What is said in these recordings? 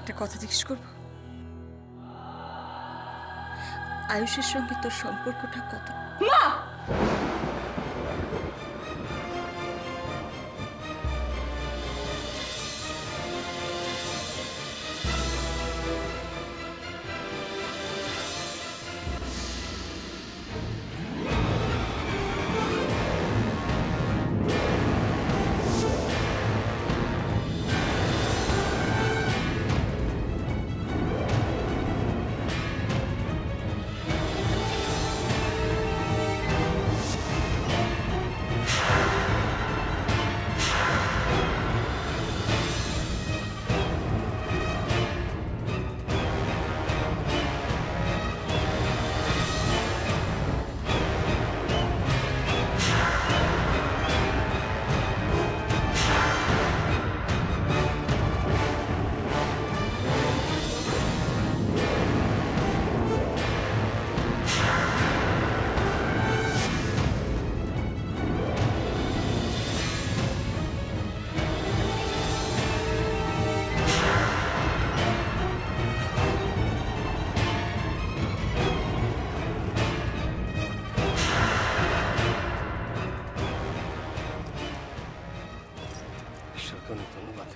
একটা কথা জিজ্ঞেস করব? আয়ুষের সঙ্গে তোর সম্পর্কটা কত? মা! ঈশ্বরকে অনেক ধন্যবাদ।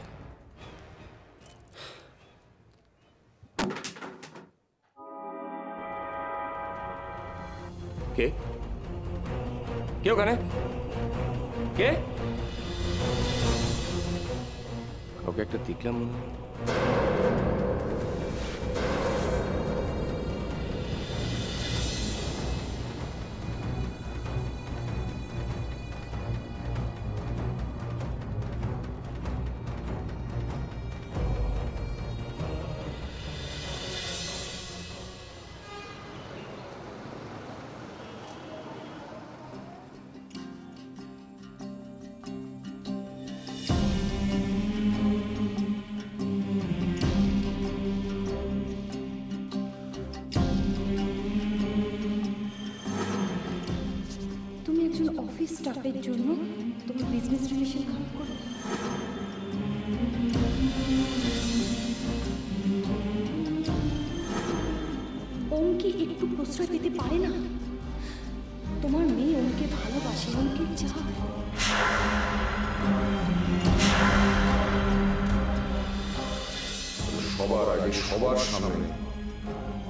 কে কে ওখানে? কে? কাউকে একটা দেখলাম মনে হয়। তুমি একজন অফিস স্টাফের জন্য তোমার বিজনেস রিলেশন খারাপ করো? ওম কি একটু প্রশ্রয় পেতে পারে না? তোমার মেয়ে ওমকে ভালোবাসে, ওমকে চায়। সবার আগে সবার সামনে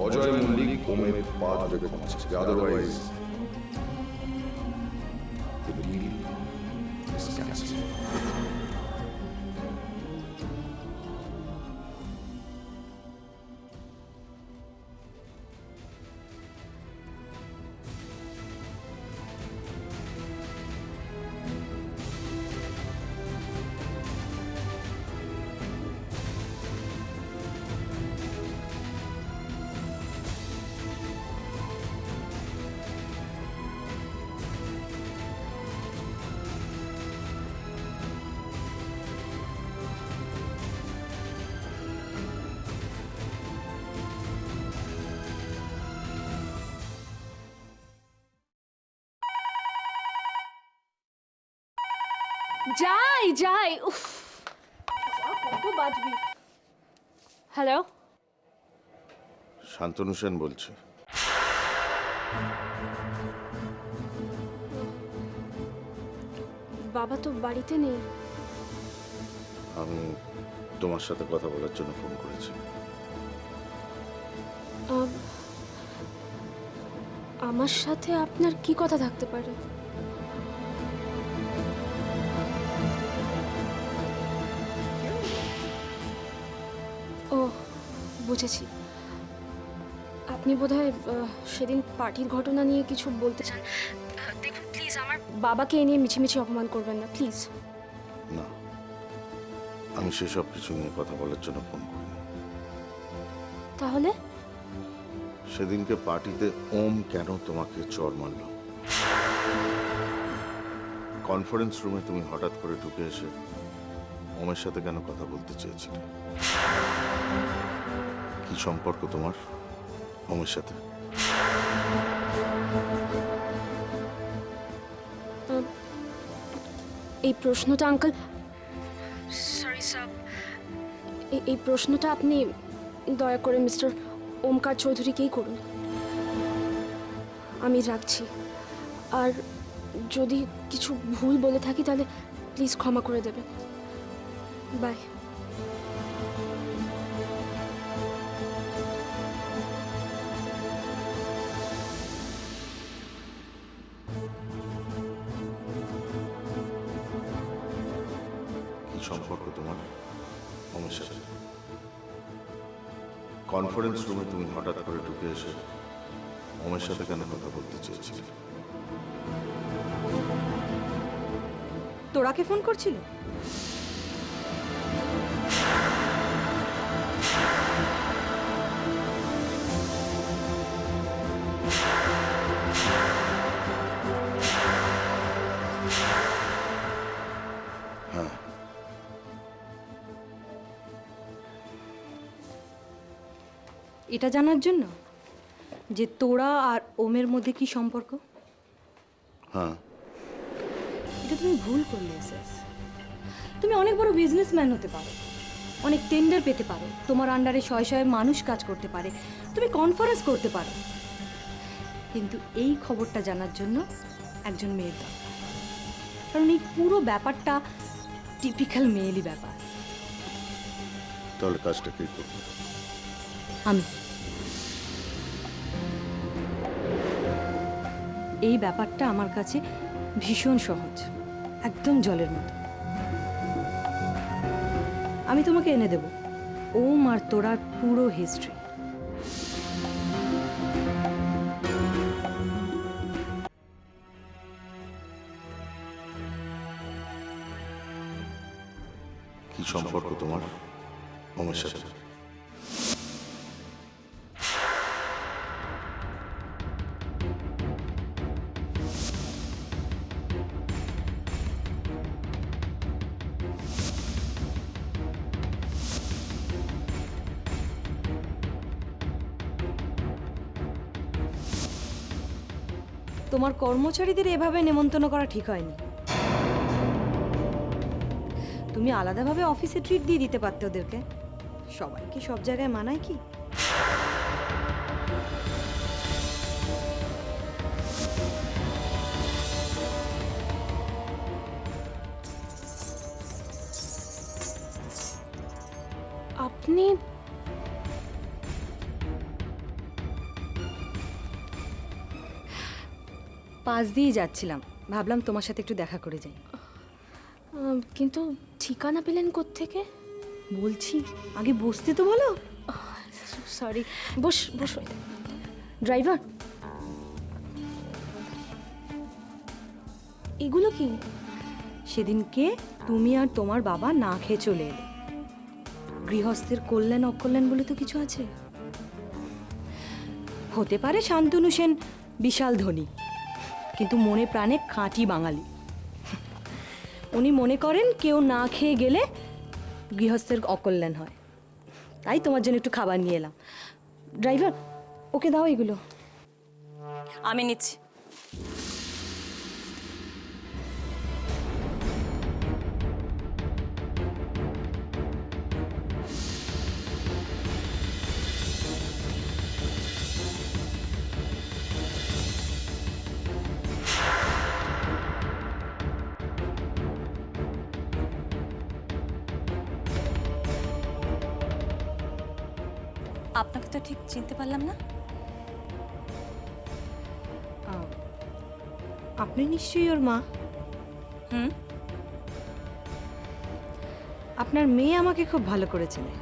অজয় মল্লিক ওমের পা ধরে ক্ষমা চাইছে, otherwise the deal is cancelled. যাই যাই, উফ, কত বাজবি। হ্যালো, শান্তনু সেন বলছে। বাবা তো বাড়িতে নেই। আমি তোমার সাথে কথা বলার জন্য ফোন করেছি। আমার সাথে আপনার কি কথা থাকতে পারে? ও, বুঝেছি। আপনি বোধহয় সেদিন পার্টির ঘটনা নিয়ে কিছু বলতে চান। দেখুন প্লিজ, আমার বাবাকে এ নিয়ে মিছিমিছি অপমান করবেন না প্লিজ। না, আমি সেসব কিছু নিয়ে কথা বলার জন্য ফোন করিনি। তাহলে সেদিনকে পার্টিতে ওম কেন তোমাকে চড় মারল? কনফারেন্স রুমে তুমি হঠাৎ করে ঢুকে এসে ওমের সাথে কেন কথা বলতে চেয়েছিলে? কি সম্পর্ক তোমার ওমের সাথে? এই প্রশ্নটা আঙ্কেল, সরি স্যার, এই প্রশ্নটা আপনি দয়া করে মিস্টার ওমকার চৌধুরীকেই করুন। আমি রাখছি। আর যদি কিছু ভুল বলে থাকি তাহলে প্লিজ ক্ষমা করে দেবেন। বাই। কি সম্পর্ক তোমার ওমের সাথে? কনফারেন্স রুমে তুমি হঠাৎ করে ঢুকে এসে ওমের সাথে কেন কথা বলতে চেয়েছিলে? তোরাকে ফোন করছিল? হ্যাঁ, এটা জানার জন্য যে তোরা আর ওমের মধ্যে কি সম্পর্ক? হ্যাঁ। এটা তুমি ভুল করলে এসএস। তুমি অনেক বড় বিজনেসম্যান হতে পারো, অনেক টেন্ডার পেতে পারো, তোমার আন্ডারে শয়ে শয়ে মানুষ কাজ করতে পারে, তুমি কনফারেন্স করতে পারো, কিন্তু এই খবরটা জানার জন্য একজন মেয়ের দরকার। কারণ এই পুরো ব্যাপারটা টিপিক্যাল মেয়েলি ব্যাপার। তাহলে কাজটা কে করবে? আমি এই ব্যাপারটা আমার কাছে ভীষণ সহজ, একদম জলের মতো। আমি তোমাকে এনে দেব ওম আর তোরার পুরো হিস্ট্রি। কি সম্পর্ক তোমার ওমের সাথে? তোমার কর্মচারীদের এভাবে নেমন্তন্ন করা ঠিক হয়নি। তুমি আলাদাভাবে অফিসে ট্রিট দিয়ে দিতে পারতে ওদেরকে। সবাই কি সব জায়গায় মানায় কি? আপনি পাশ দিয়ে যাচ্ছিলাম, ভাবলাম তোমার সাথে একটু দেখা করে যাই। কিন্তু ঠিকানা পেলেন কোত্থেকে? বলছি আগে বসতে তো বলো। সরি, বস। ড্রাইভার, এগুলো কি? সেদিনকে তুমি আর তোমার বাবা না খেয়ে চলে এলে। গৃহস্থের কল্যাণ অকল্যাণ বলে তো কিছু আছে। হতে পারে শান্তনু সেন বিশাল ধনী, কিন্তু মনে প্রাণে খাঁটি বাঙালি। উনি মনে করেন কেউ না খেয়ে গেলে গৃহস্থের অকল্যাণ হয়। তাই তোমার জন্য একটু খাবার নিয়ে এলাম। ড্রাইভার, ওকে দাও এগুলো। আমি নিচ্ছি। আপনাকে তো ঠিক চিনতে পারলাম না। আপনি নিশ্চয়ই ওর মা। হুম। আপনার মেয়ে আমাকে খুব ভালো করে চেনে।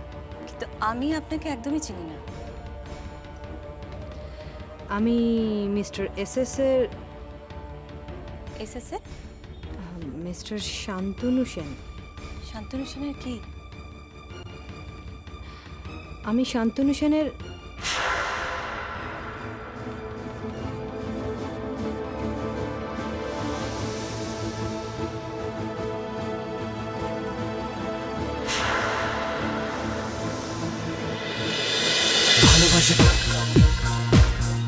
কিন্তু আমি আপনাকে একদমই চিনি না। আমি মিস্টার এসএস এর এসএসএ মিস্টার শান্তনু সেন। শান্তনু সেনের কি? আমি শান্তনু সেনের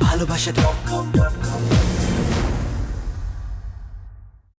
ভালোবাসা